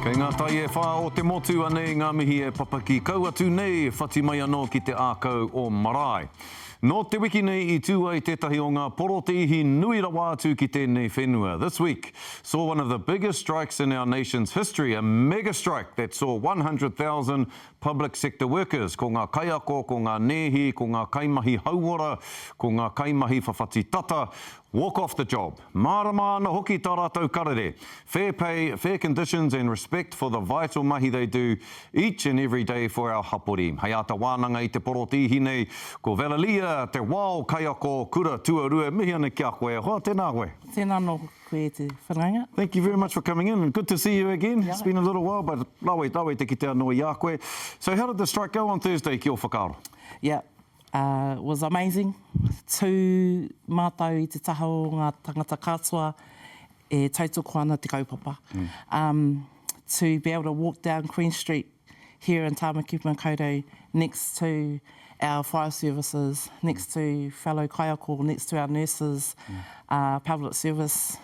Kei ngā tai e whā o te motu anei ngā mihi e papaki kauatu nei whati mai anō ki te ākau o Marae. Nō te wiki nei I tū ai tētahi o ngā porotihi nui rawa atu ki tēnei whenua. This week saw one of the biggest strikes in our nation's history, a mega strike that saw 100,000 public sector workers, ko ngā kaiako, ko ngā nehi, ko ngā kaimahi hauora, ko ngā kaimahi whawhati tata, walk off the job. Mārama ana hoki tā rātou karere. Fair pay, fair conditions and respect for the vital mahi they do each and every day for our hapori. Hei ata wānanga I te porotihi nei, ko Velalia, te wao kaiako, kura tuarua, mihi ana kia koe. Hoa, tēnā koe. Tēnā no koe te whanaunga. Thank you very much for coming in and good to see you again. Yeah. It's been a little while, but lawe te ki te anō I a koe. So how did the strike go on Thursday, ki o whakaaro? Yeah. It was amazing. Tū mātau I te taha o ngā tangata katoa e tautoko ana te kaupapa. To be able to walk down Queen Street here in Tāmaki Makaurau next to our fire services, next to fellow kaiako, next to our nurses, public service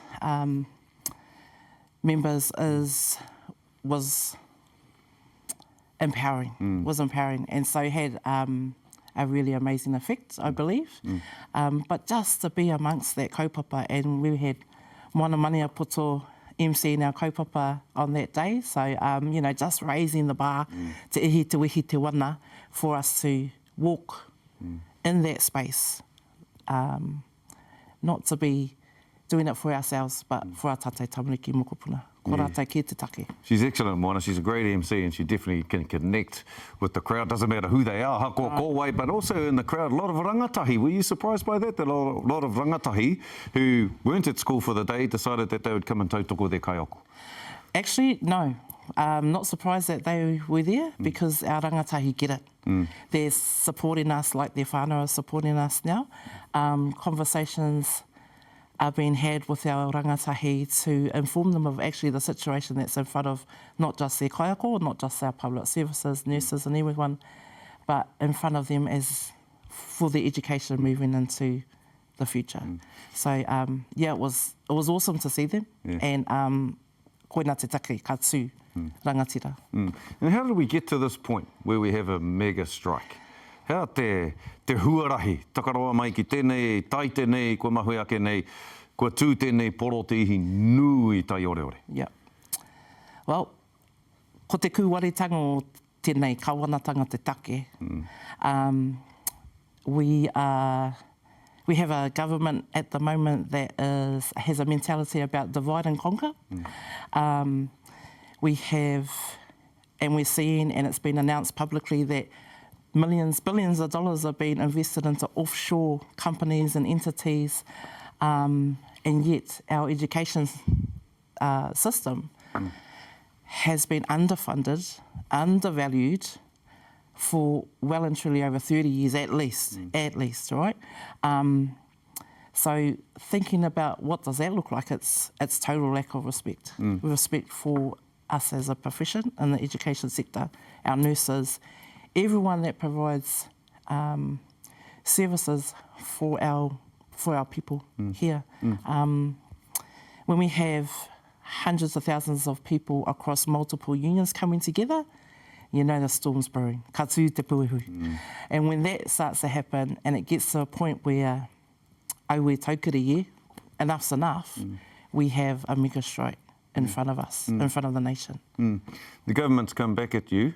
members was empowering, and so had a really amazing effect, I believe. But just to be amongst that kaupapa, and we had Moana Mania Poto MC in our kaupapa on that day, so you know, just raising the bar te ihi te wihi te wana for us to walk in that space, not to be doing it for ourselves, but for our tātai tamariki mokopuna. Ko rātai ki te take. She's excellent, Moana. She's a great MC and she definitely can connect with the crowd. Doesn't matter who they are, hako kōwai, but also in the crowd, a lot of rangatahi. Were you surprised by that? That a lot of rangatahi who weren't at school for the day decided that they would come and tautoko their kaioko? Actually, no. Not surprised that they were there because our rangatahi get it. They're supporting us like their whānau are supporting us now. Conversations are being had with our rangatahi to inform them of actually the situation that's in front of not just their kaiako, not just our public services, nurses and everyone, but in front of them as for their education moving into the future. So yeah, it was awesome to see them, and koina te take ka tū rangatira. And how did we get to this point where we have a mega strike? How te huarahi, takaroa mai ki tēnei, tai tēnei, kua mahui ake nei, kua tū tēnei porotihi nui tai ore ore. Yeah. Well, ko te kūwaritanga o tēnei kawanatanga te take. We have a government at the moment that has a mentality about divide and conquer. We have, and we're seeing, and it's been announced publicly that millions, billions of dollars are being invested into offshore companies and entities, and yet our education system has been underfunded, undervalued for well and truly over 30 years at least, right? So thinking about what does that look like, it's total lack of respect. Respect for us as a profession in the education sector, our nurses, everyone that provides services for our people here. When we have hundreds of thousands of people across multiple unions coming together, you know the storm's brewing. Ka tū te puihui. And when that starts to happen and it gets to a point where auwe taukiri ye, enough's enough, we have a mega strike in front of us, in front of the nation. The government's come back at you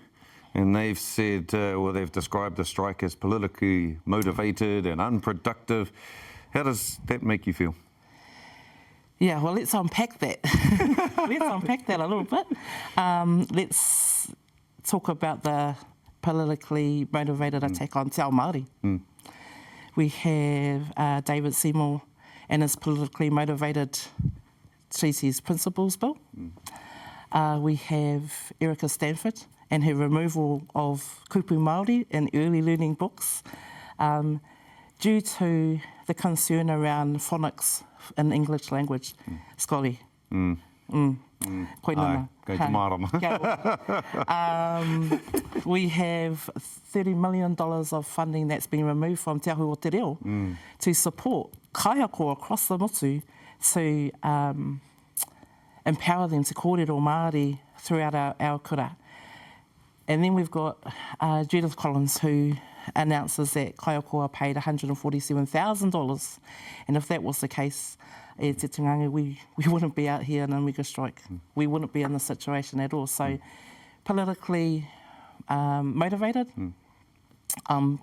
and they've said, they've described the strike as politically motivated and unproductive. How does that make you feel? Yeah, well, let's unpack that. Let's unpack that a little bit. Let's talk about the politically motivated attack on Te Ao Māori. We have David Seymour and his politically motivated Treaties Principles Bill. We have Erica Stanford and her removal of kupu Māori in early learning books due to the concern around phonics in English language. Scotty. Koinana. Kei te mārama. We have $30 million of funding that's been removed from Te Ahu o Te Reo to support kaiako across the motu to empower them to kōrero Māori throughout our kura. And then we've got Judith Collins, who announces that Kaiokoa paid $147,000. And if that was the case, e te tingangi, we wouldn't be out here in a mega strike. We wouldn't be in this situation at all. So politically motivated, I'm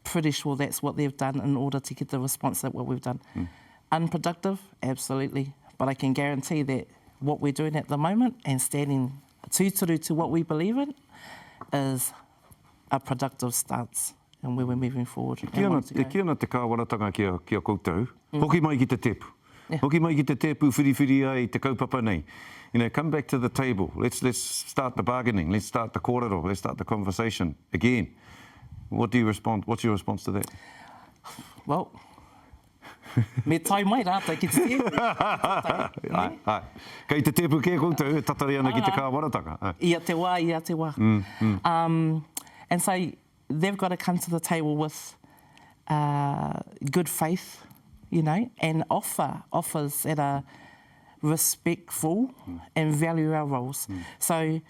pretty sure that's what they've done in order to get the response that what we've done. Unproductive, absolutely. But I can guarantee that what we're doing at the moment and standing tūturu to what we believe in is a productive stance and where we're moving forward. Kia ana te kāwaratanga kia koutou. Hoki mai ki te tepu. Hoki mai ki te tepu whiriwhiri ai te kaupapa nei. You know, come back to the table. Let's start the bargaining. Let's start the kōrero. Let's start the conversation again. What do you respond? What's your response to that? Well, me tai mai rātou ki te tepu. Ai. Kei te tepu kia koutou, tatari ana ki te kāwaratanga. Ia te wā, ia te wā. And so they've got to come to the table with good faith, you know, and offers that are respectful and value our roles. So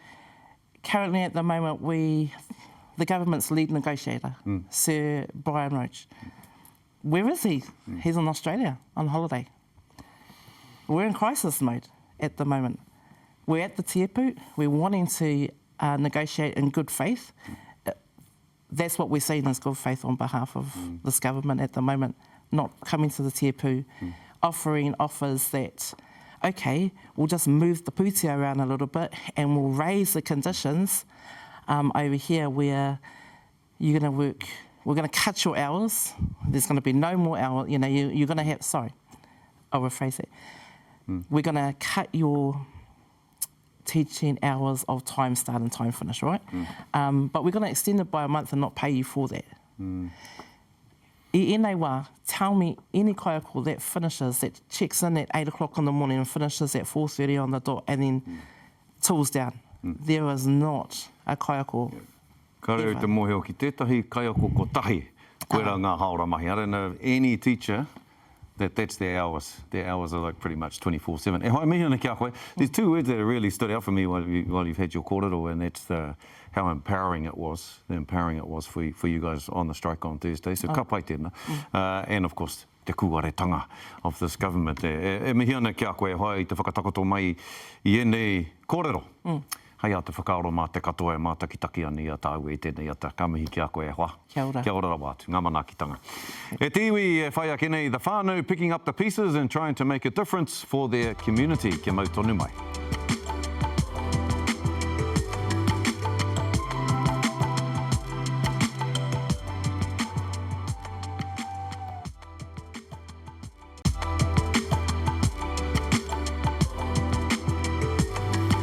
currently at the moment, the government's lead negotiator, Sir Brian Roach, where is he? He's in Australia on holiday. We're in crisis mode at the moment. We're at the tiepu. We're wanting to negotiate in good faith. That's what we're seeing as good faith on behalf of this government at the moment, not coming to the tiepu, offering offers that, okay, we'll just move the putia around a little bit and we'll raise the conditions over here where you're going to work. We're going to cut your hours. There's going to be no more hours. You know, you're going to have, sorry, I'll rephrase it. We're going to cut your teaching hours of time start and time finish, right? But we're going to extend it by a month and not pay you for that. I ēnei wā, tell me any kaiako that finishes, that checks in at 8 o'clock in the morning and finishes at 4:30 on the dot and then tools down. There is not a kaiako. Ka reo te moheo ki tētahi kaiako ko tahi, koera ngā haora mahi. I don't know any teacher that's their hours. Their hours are like pretty much 24/7. E hoi mihi ana kia koe. There's two words that really stood out for me while you've had your kōrero, and that's how empowering it was. The empowering it was for you guys on the strike on Thursday. So ka pai tēnā. And of course, te kuaretanga of this government. E mihi ana kia koe hoi te whakatakoto mai I ēnei kōrero. Hei a te whakaaro mā te katoa e mā takitaki ani a tāu e tēnei ata. Ka mihi kia koe e hoa. Kia ora. Kia ora rawa atu. Ngā manaakitanga. E te iwi e whai ake nei, the whānau picking up the pieces and trying to make a difference for their community. Kia mau tonu mai.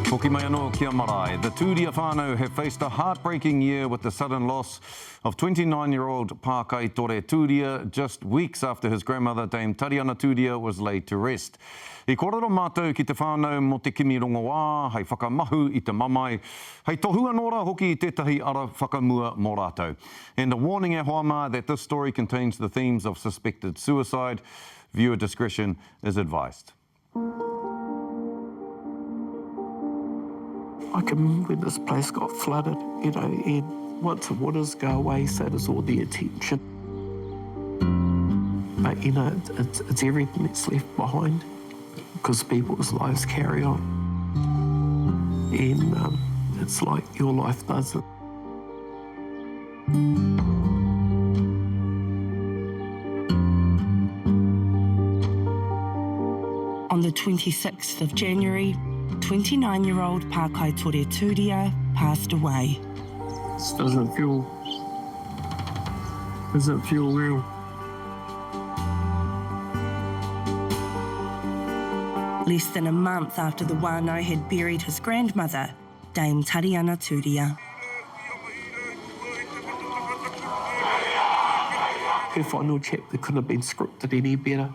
Hoki mai anō kia marae. The Turia whānau have faced a heartbreaking year with the sudden loss of 29-year-old Pākai Tore Turia just weeks after his grandmother, Dame Tariana Turia, was laid to rest. I kōrero mātou ki te whānau mo te kimi rongo wā, hei whakamahu I te mamai, hei tohua nora hoki I tētahi ara whakamua mō rātou. And a warning e hoama that this story contains the themes of suspected suicide. Viewer discretion is advised. I can remember when this place got flooded, you know, and once the waters go away, so does all the attention. But, you know, it's everything that's left behind because people's lives carry on. And it's like your life doesn't. On the 26th of January, 29-year-old Pākai Tore Turia passed away. This doesn't feel real. Less than a month after the Whānau had buried his grandmother, Dame Tariana Turia. Her final chapter couldn't have been scripted any better.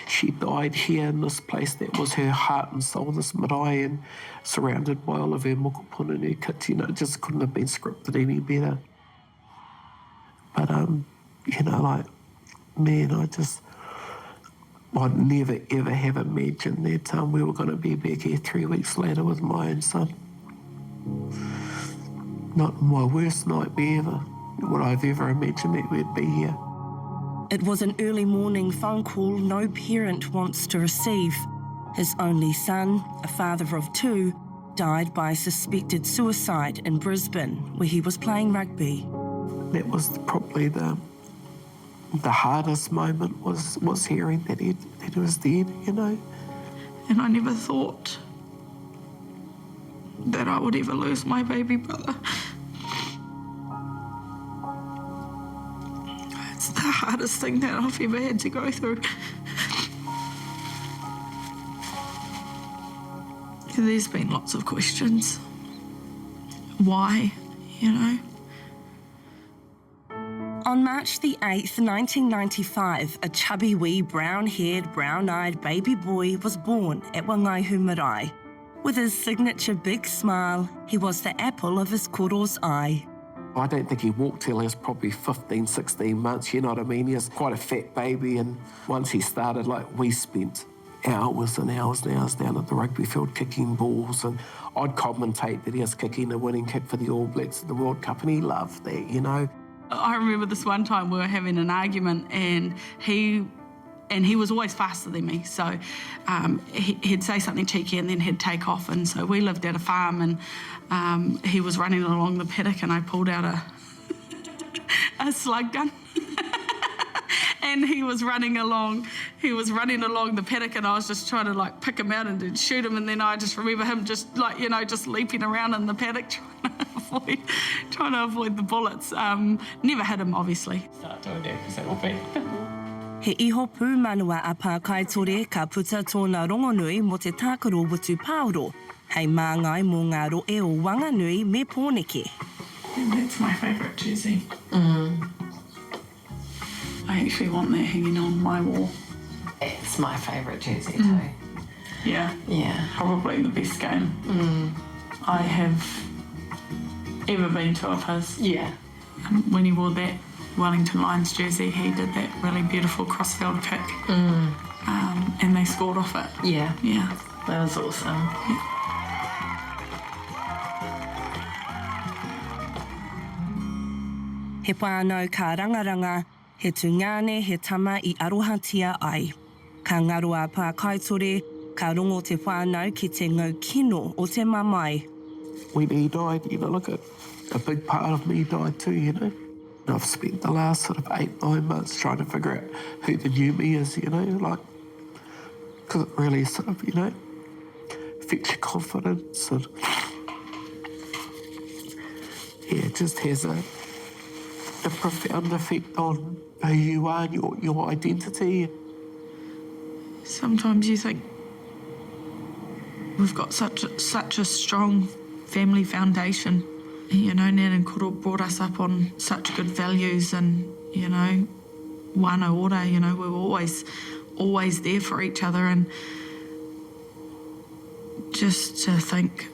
She died here in this place that was her heart and soul, this marae, and surrounded by all of her mokopuna and her kits. You know, it just couldn't have been scripted any better. But, you know, like, man, I'd never, ever have imagined that we were going to be back here 3 weeks later with my own son. Not my worst nightmare ever, would I've ever imagined that we'd be here. It was an early morning phone call no parent wants to receive. His only son, a father of two, died by suspected suicide in Brisbane, where he was playing rugby. That was probably the hardest moment was hearing that he was dead, you know. And I never thought that I would ever lose my baby brother. It's the hardest thing that I've ever had to go through. There's been lots of questions. Why, you know? On March the 8th, 1995, a chubby wee brown-haired, brown-eyed baby boy was born at Whānau Marae. With his signature big smile, he was the apple of his koro's eye. I don't think he walked till he was probably 15, 16 months, you know what I mean? He was quite a fat baby, and once he started, we spent hours and hours and hours down at the rugby field kicking balls, and I'd commentate that he was kicking the winning kick for the All Blacks at the World Cup, and he loved that, you know. I remember this one time we were having an argument, and he was always faster than me, so he'd say something cheeky and then he'd take off. And so we lived at a farm, and he was running along the paddock, and I pulled out a slug gun. And he was running along the paddock, and I was just trying to pick him out and shoot him. And then I just remember him just leaping around in the paddock trying to avoid the bullets. Never hit him, obviously. Start doing that because it will be. He iho pū manua a Pākai Tore ka puta tōna rongonui mo te tākaro wutu Paoro, hei māngai mō ngā roe o Wanganui me Pōneke. And that's my favourite jersey. I actually want that hanging on my wall. It's my favourite jersey too. Yeah. Yeah. Probably the best game I have ever been to of his. Yeah. When he wore that Wellington Lions jersey, he did that really beautiful crossfield kick. And they scored off it. Yeah. Yeah. That was awesome. Yeah. He Whānau ka rangaranga, he tungane he tama I arohatia ai. Ka ngaroa Pākai Tore, ka rongo te Whānau ki te ngau kino o te mamai. When he died, you know, a big part of me died too, you know. And I've spent the last sort of 8-9 months trying to figure out who the new me is, you know, because it really sort of, you know, affects your confidence, and yeah, it just has a profound effect on who you are and your identity. Sometimes you think we've got such a strong family foundation. You know, Nan and Koro brought us up on such good values, and, you know, whānau ora, you know, we were always there for each other. And just to think,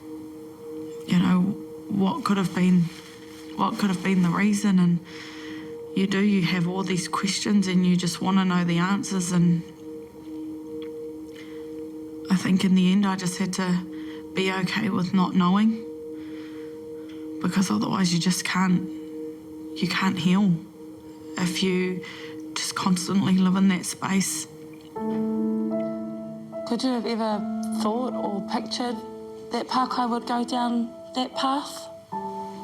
you know, what could have been the reason. And you have all these questions and you just want to know the answers. And I think in the end I just had to be okay with not knowing, because otherwise you can't heal if you just constantly live in that space. Could you have ever thought or pictured that Pākai would go down that path?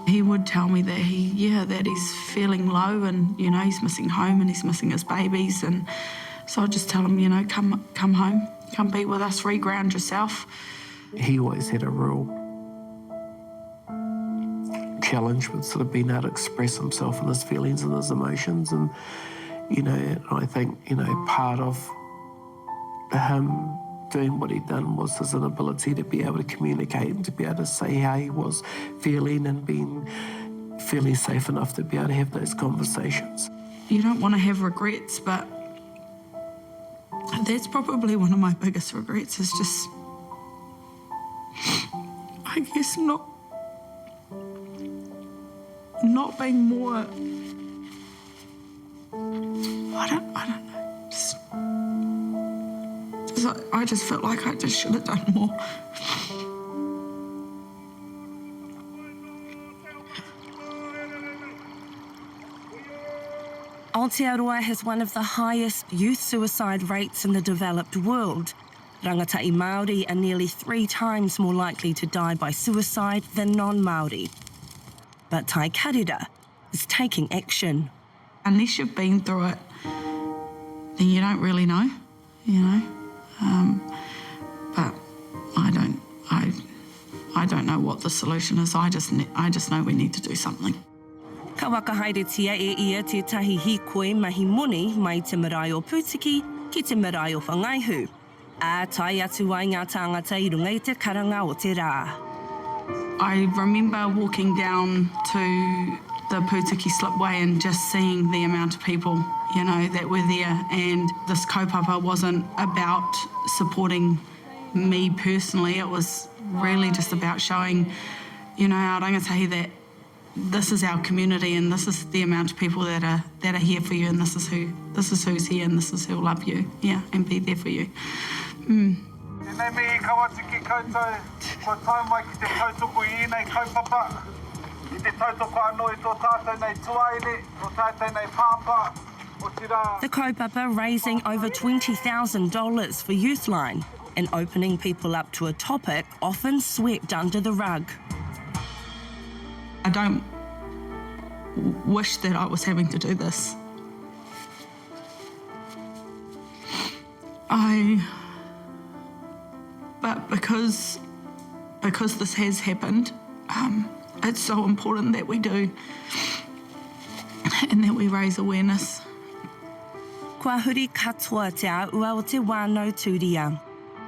He would tell me that he's feeling low, and, you know, he's missing home and he's missing his babies. And so I'd just tell him, you know, come home, come be with us, reground yourself. He always had a real challenge with sort of being able to express himself and his feelings and his emotions. And, you know, I think, you know, part of him doing what he'd done was his inability to be able to communicate and to be able to say how he was feeling and feeling safe enough to be able to have those conversations. You don't want to have regrets, but that's probably one of my biggest regrets, is just, I guess, not being more, I don't know, just So I just felt like I just should have done more. Aotearoa has one of the highest youth suicide rates in the developed world. Rangatai Māori are nearly 3 times more likely to die by suicide than non-Māori. But Tai Karena is taking action. Unless you've been through it, then you don't really know, you know. But I don't know what the solution is. I just know we need to do something. Ka wakahaeretia e ia tētahi hikoe mahi moni mai te marae o Pūtiki ki te marae o Whangaihu. A tai atu ai ngā tāngata I runga I te karanga o te rā. I remember walking down to the Pūtiki slipway and just seeing the amount of people, you know, that were there. And this kaupapa wasn't about supporting me personally. It was really just about showing, you know, our rangatahi that this is our community and this is the amount of people that are here for you, and this is who's here and this is who'll love you, yeah, and be there for you. Tēnei mihi kawatiki koutou, ko taumai ki te tautoko I nei kaupapa, I te tautoko anō I tō tātou nei tuaine, tō tātou nei pāpā, o te rā. The kaupapa raising over $20,000 for Youthline and opening people up to a topic often swept under the rug. I don't wish that I was having to do this. But because this has happened, it's so important that we do and that we raise awareness. Kua huri katoa te aua o te Whānau Turia.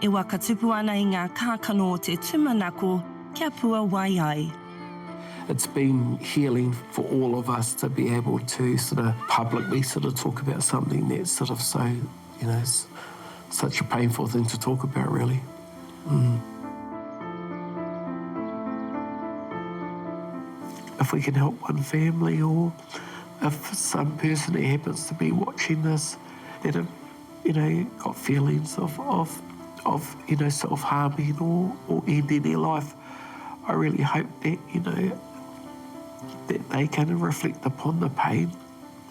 E waka tupu ana I ngā kākano o te tumanako kia pua wai ai. It's been healing for all of us to be able to sort of publicly sort of talk about something that's sort of so, you know, such a painful thing to talk about, really. If we can help one family, or if some person that happens to be watching this that have, you know, got feelings of you know, self-harming or ending their life, I really hope that, you know, that they can reflect upon the pain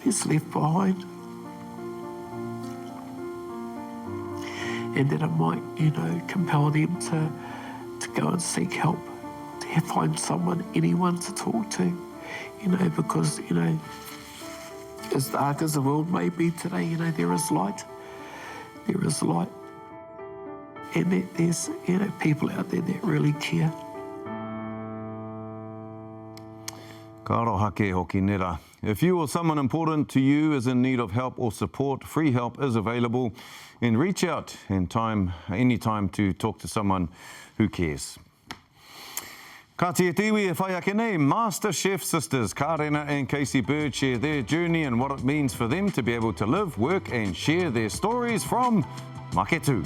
that's left behind. And that it might, you know, compel them to go and seek help, to find someone, anyone to talk to, you know, because, you know, as dark as the world may be today, you know, there is light. There is light. And that there's, you know, people out there that really care. Ka aro hake hoki nera. If you or someone important to you is in need of help or support, free help is available, and reach out anytime to talk to someone who cares. Ka tia tiwi e whai ake nei, Master Chef sisters Karena and Kasey Bird share their journey and what it means for them to be able to live, work and share their stories from Maketu.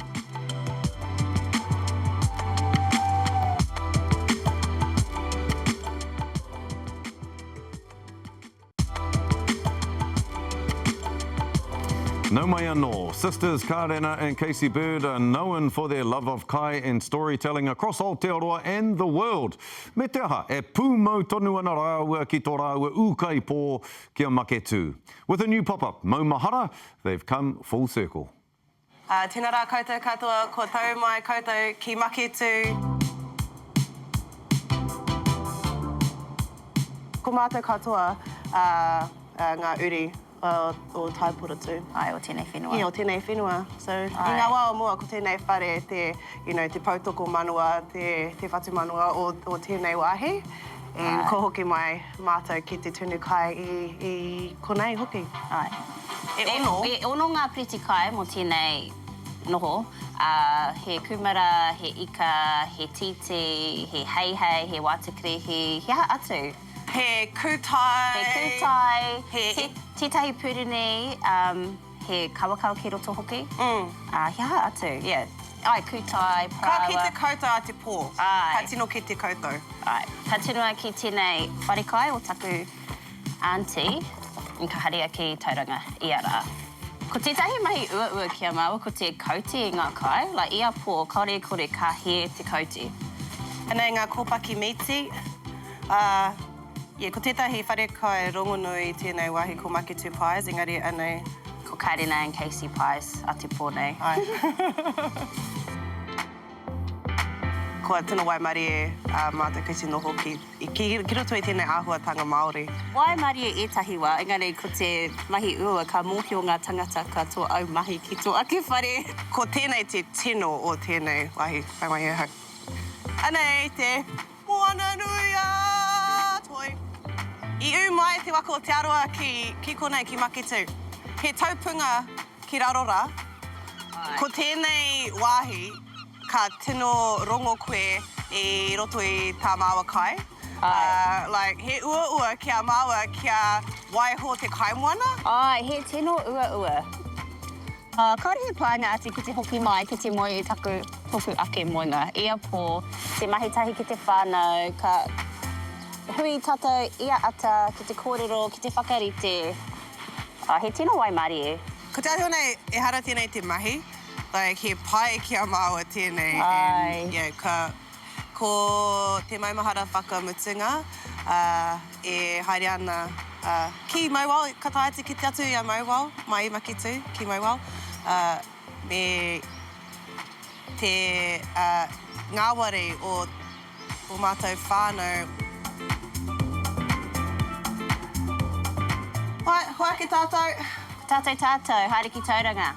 Nau mai anō, sisters Karena and Kasey Bird are known for their love of kai and storytelling across Aotearoa and the world. Me te aha, e pūmau tonu ana rāua ki tō rāua ūkai pō kia Maketu. With a new pop-up, Maumahara, they've come full circle. Tēnā rā koutou katoa, ko tau mai koutou ki Maketu. Ko mātou katoa ngā uri o Taipuratu. Ai, o tēnei whenua. Yeah, o tēnei whenua. So, I ngā wā o mua, ko tēnei whare, te, you know, te pautoko manua, te whatu manua o tēnei wāhi. And ko hoki mai mātou ki te tunu kai I konei hoki. Ai. E ono ngā priti kai mo tēnei noho. He kumara, he ika, he titi, he heihei, he wātukiri, he aha atu. He kūtai. He kūtai. Tētahi puruni, he kawakau ki roto hoki. He aha atu, yeah. Ai, kūtai, prawa. Ka ki te koutou a te pō. Ai. Ka tino ki te koutou. Ai. Ka tinua ki tēnei wharekai o taku auntie, ka haria ki tauranga I ara. Ko tētahi mahi ua kia maua, ko te kauti i ngā kai, like ia pō, kaore kore ka he te kauti. Anei ngā kōpaki miti, ko tētahi whare kai rongonui tēnei wāhi ko maketu pies, engari anei. Ko Karena and Kasey pies, ate pōnei. Ai. Ko tino wai Marae mātou kisi noho ki roto i tēnei āhuatanga Māori. Wai Marae ētahi wā, engari ko te mahi ua ka mōhio ngā tangata ka tō au mahi ki tō ake whare. Ko tēnei te tino o tēnei wāhi whaimahi hau. Anei te moana nui a toi. I mai te wako o te aroa ki konei ki maketu. He taupunga ki rarora. Ko tēnei wāhi ka tino rongo koe I roto I tā māua kai. Like, he ua kia māua kia waiho te kaimoana. Ai, he tino ua. Kaore he pānga ati ki te hoki mai, ki te moi I taku hoku ake moinga. Ia pō, te mahitahi ki te whānau, ka hui tātou ia ata, ki te kōrero, ki te whakarite. He tino wai Marae. Ko te atua nei, e hara tēnei te mahi. Like, he pai kia māua tēnei. Ai. And, yeah, ko te maimahara whakamutunga, e haere ana ki mauwau, ka taiti ki te atu ia mauwau, mai makitu ki mauwau. Me te ngāware o mātou whānau. Hoa ki tātou. Tātou, haere ki tauranga.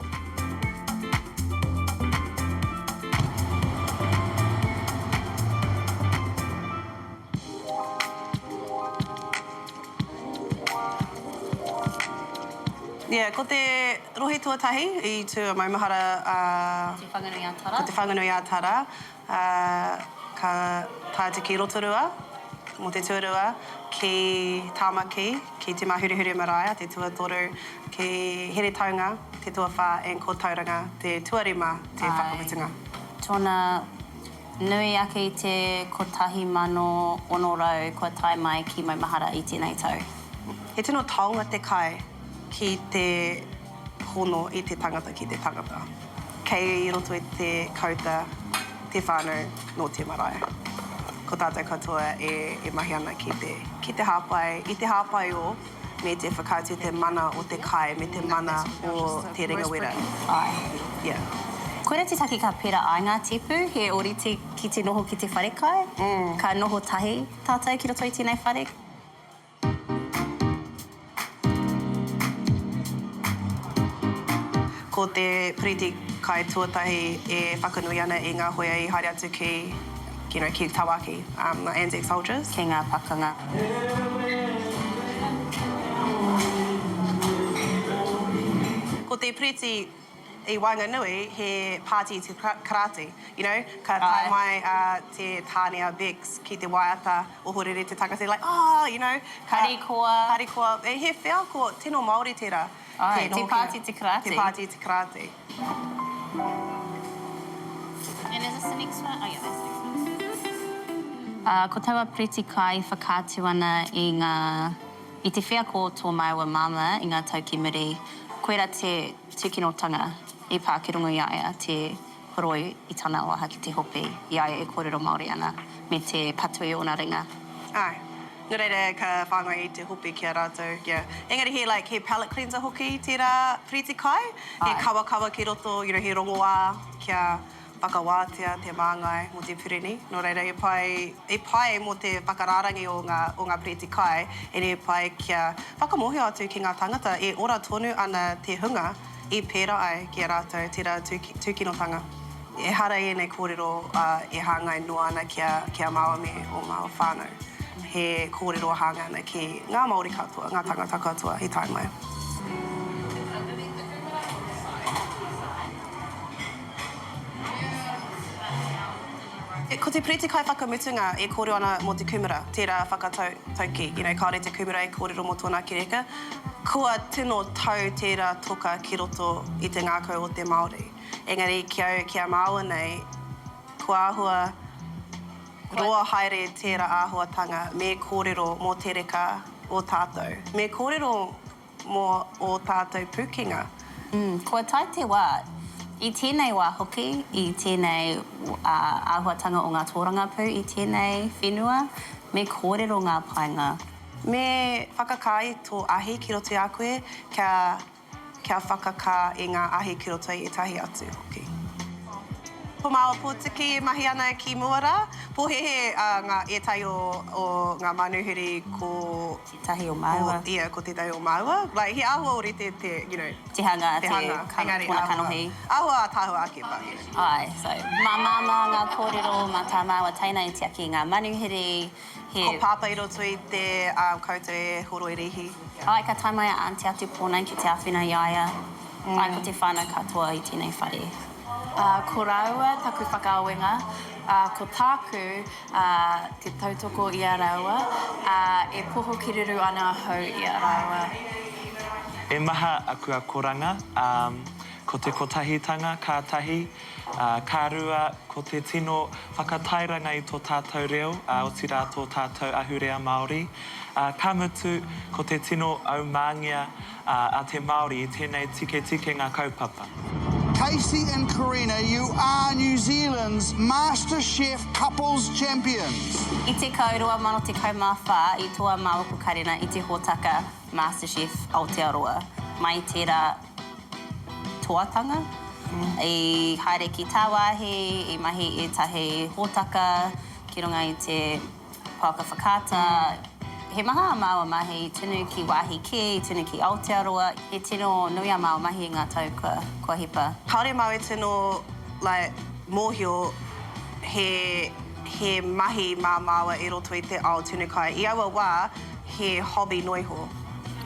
Yeah, ko te rohe tuatahi I tua maimahara Te whanganui a tara. ko te whanganui a tara. Ka tāte ki rotorua, mo te tuarua, ki tāmaki, ki te mahurihuri marae, te tuatoru, ki here taunga, te tuawha, and ko tauranga, te tuarima, te whakamutunga. Tōna nui ake I te kotahi mano ono rau kua tai mai ki maimahara I tēnei tau. He tino taonga te kai ki te hono I te tangata ki te tangata. Kei I roto I te kauta, te whānau no te marae. Ko tātou katoa e mahi ana ki te hāpai, I te hāpai o me te whakautu te mana o te kai, me te mana o te ringawera. Ai. Yeah. Koera te taki ka pera ai ngā tipu, he oriti ki te noho ki te wharekai. Ka noho tahi tātou ki roto I tēnei whare. Ko te priti kai tuatahi e whakanui ana I ngā hoia I haere atu ki Tawaki, the Anzac soldiers. Ki ngā pakanga. Ko te priti I Whanganui, he party to karate, ka tai mai te tānea Bex ki te waiata o horere te tangata, like, Karikoa. Karikoa. E he whea ko tino Māori tērā. Ai, te party te karate. Te party te karate. And is this the next one? Oh, yeah, that's the next one. Ko taua preti kai whakātu ana I te whea ko tō maiwa mama I ngā taukimiri. Koera te tukinotanga I Pākirunga iaia te horoi I tana waha ki te hopi iaia e kōrero Māori ana me te patui o nā ringa. Ai. Nō reira ka whāngai I te hopi ki a rātou. Yeah. Engari he palate cleanser hoki tērā priti kai. He kawa ki roto, he rongoā kia whakawātea te māngai mo te Pireni. Nō reira e pai mo te whakararangi o ngā priti kai, e pai kia whakamohio atu ki ngā tangata e ora tonu ana te hunga I pēra ai ki a rātou tērā tūkinotanga. E hara nei kōrero e hāngai noa ana kia māua me o ngā whānau. He kōrero hāngai ana ki ngā Māori katoa, ngā tangata katoa I tai mai. Ko te preti kai whakamutunga e kōrero ana mo te kumara, tērā whakatauki. Kaore te kumara e kōrero mo tōna kireka. Kua tino tau tērā toka ki roto I te ngākau o te Māori. Engari kia māua nei, kua āhua roa haere tērā āhuatanga me kōrero mō te reka o tātou. Me kōrero mō o tātou pukinga Kua tai te wā, I tēnei wā hoki, I tēnei āhuatanga o ngā tōrangapū, I tēnei whenua, me kōrero ngā painga. Me whakakai tō ahi ki roto i a koe, kia whakaka I ngā ahi ki roto I etahi atu hoki. Po māua pōtiki mahi ana ki Muara, po hehe ngā etahi o ngā manuhiri ko... Tahi o Māua. Ia, ko te tahi o Māua. Like, he ahua ori te you know... Te hanga, te Engari, puna kanohi. Ahua tāhua ake pa. Ai, so, mā māma ngā kōrero, mā tā Māua taina I te aki ngā manuhiri. Ko pāpa I roto I te koutou e horo I rihi. Ai, ka taimai a te atu pōnei ki te awhina iaia. Ai, ko te whānau katoa I tēnei whare. Ko raua, taku whakaoenga. Ko tāku, te tautoko I a raua. E poho ki ruru ana hau I a raua. E maha aku a koranga. Ko te kotahitanga, kātahi. Ka rua ko te tino whakatairanga I tō tātou reo, o tira tō tātou ahurea Māori. Ka mutu ko te tino au māngia a te Māori I tēnei tike ngā kaupapa. Kasey and Karena, you are New Zealand's MasterChef Couples Champions. I te kaurua mano te kaumawha I toa māwaku Karena I te hōtaka MasterChef Aotearoa. Mai tērā toatanga, I haere ki tāwahi, I mahi tahi hōtaka, ki runga I te pauka whakata. He maha a māua mahi, tunu ki wāhi ke, tunu ki Aotearoa. He tino nui a māua mahi ngā tau kua hipa. Haere mau e tino, like, mōhio, he mahi mā māua I roto I te ao tunu kai. I aua wā, he hobby noiho.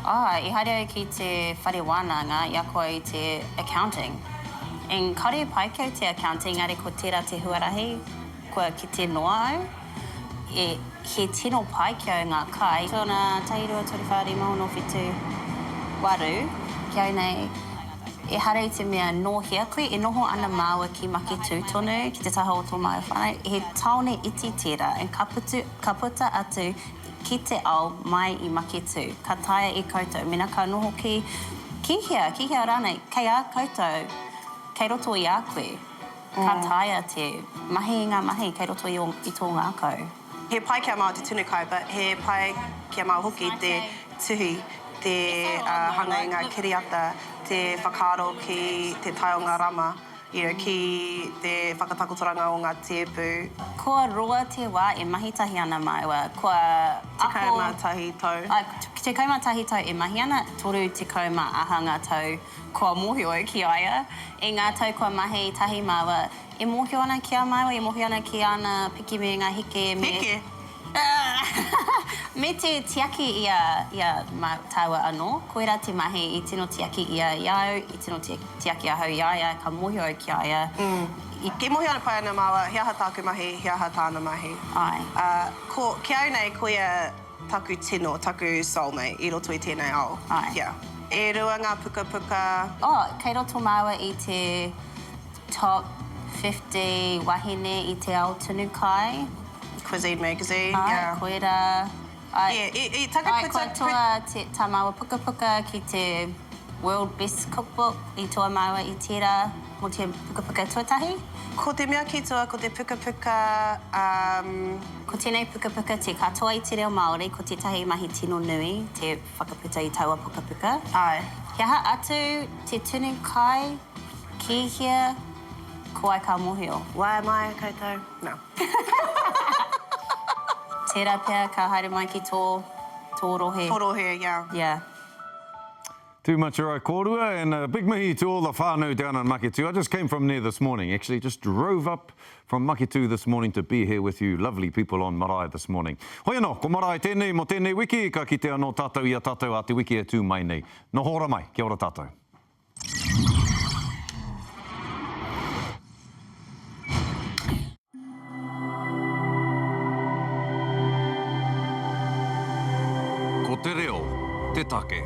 I haere ki te whare wānanga, I a koe I te accounting. En kare pai kau te accounting, are ko tērā te huarahi, kua ki te noa au. He tino pai kia o ngā kai. Tōna tairua tori mahono whitu waru, kia nei, e hara I te mea nōhia. Koe e noho ana māua ki maki tūtonu, ki te taha o tō mai whānau. He taone iti tērā, en ka puta atu ki te ao mai I maki tū. Ka taia I koutou, mena ka noho ki hea rānei, kei a koutou, kei roto I a koe. Ka taia te mahi I ngā mahi, kei roto I tō ngā kau. He pai kia mau te tunu kai, but he pai kia mau hoki te tuhi, te hanga I ngā kiriata, te whakaaro ki te tai o ngā rama, ki te whakatakotoranga o ngā tepu. Kua roa te wā e mahitahi ana maiwa. Te kauma tahi tau. Te kauma tahi tau e mahi ana toru te kauma ahanga tau kua mōhio ki aia. E ngā tau kua mahi tahi maiwa. E mōhio ana ki a maiwa, e mōhio ana ki ana piki me ngā hike. Hike? Me te tiaki ia taua anō, koera te mahi I tino tiaki ia iau, I tino tiaki ahau iaia, ka mōhio ki aia. Ke mōhio ana pai ana māua, he aha tāku mahi, he aha tāna mahi. Ai. Ki au nei koea taku tino, taku soulmate, I roto I tēnei ao. Ai. Yeah. E rua ngā puka. Kei roto māua I te top 50 wahine I te ao tunu kai. Cuisine magazine, yeah. Koera. I taka kua toa tā māua puka ki te World Best Cookbook I toa māua I tērā mo te puka tuatahi. Ko te mea ki toa, ko te puka. Ko tēnei puka te katoa I te reo Māori, ko tētahi mahi tino nui, te whakaputa I taua puka. Ai. He aha atu te tunu kai, ki hea, ko ai ka mōhio. Wai mai koutou? No. Tērā pia ka haere mai ki tō rohe. Tō rohe, yeah. Yeah. Too much rai kōrua, and a big mihi to all the whānau down in Maketu. I just came from there this morning, actually. Just drove up from Maketu this morning to be here with you lovely people on Marae this morning. Hoi anō, ko Marae tēnei mo tēnei wiki, ka kite anō tātou I a tātou a te wiki e tū mai nei. No hora mai, kia ora tātou. Ko te reo, te take.